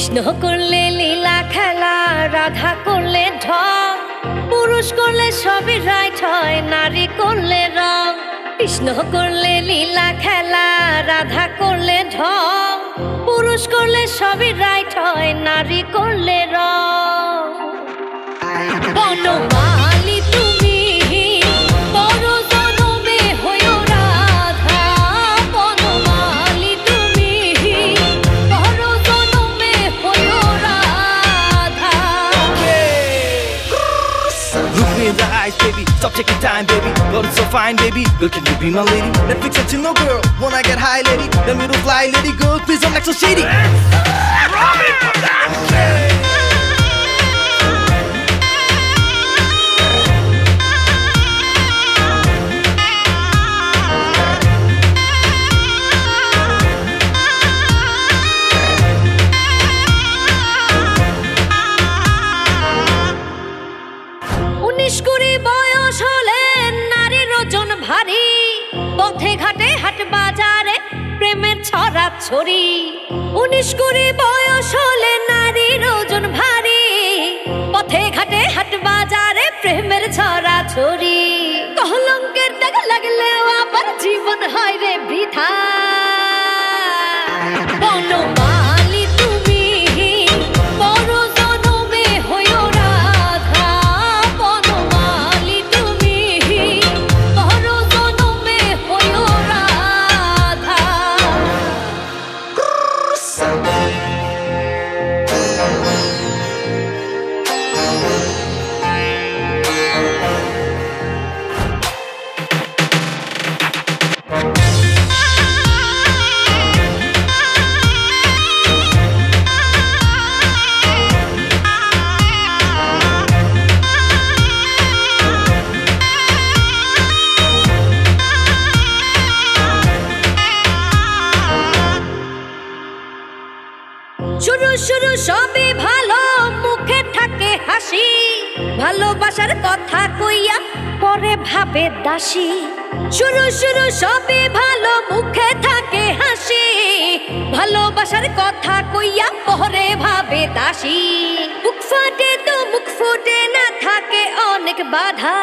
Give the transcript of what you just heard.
কৃষ্ণ করলে লীলা খেলা, রাধা করলে ঢং, পুরুষ করলে সবই রাইট হয়, নারী করলে রং। কৃষ্ণ করলে লীলা খেলা, রাধা করলে ঢং, পুরুষ করলে সবই রাইট হয়, নারী করলে রং। বনমালী তুমি পর জনমে হইও রাধা, বনমালী তুমি পর জনমে হইও Radha. Look me in the eyes, baby. Stop taking time, baby. Girl, it's so fine, baby. Girl, can you be my lady? Netflix and chill, no girl. When I get high, lady. Let me to fly, lady. Girl, please don't act so shady. Robin, বয়স হলে নারীর ওজন ভারী, পথে ঘাটে হাট বাজারে প্রেমের ছড়া ছড়ি। 19-20 বয়স হলে নারীর ওজন ভারী, পথে ঘাটে হাট বাজারে প্রেমের ছড়া ছড়ি। কলঙ্কের দাগ লাগলেও আবার জীবন হয় রে বৃথা। বনমালী তুমি পর জনমে হইও রাধা, বনমালী তুমি পর জনমে হইও রাধা। শুরু শুরু সবই ভালো, মুখে থাকে হাসি, ভালোবাসার কথা কইয়া পরে ভাবে দাসী। শুরু শুরু সবই ভালো, মুখে থাকে হাসি, ভালোবাসার কথা কইয়া পরে ভাবে দাসী। মুখ ফাটে তো মুখ ফুটে না, থাকে অনেক বাধা।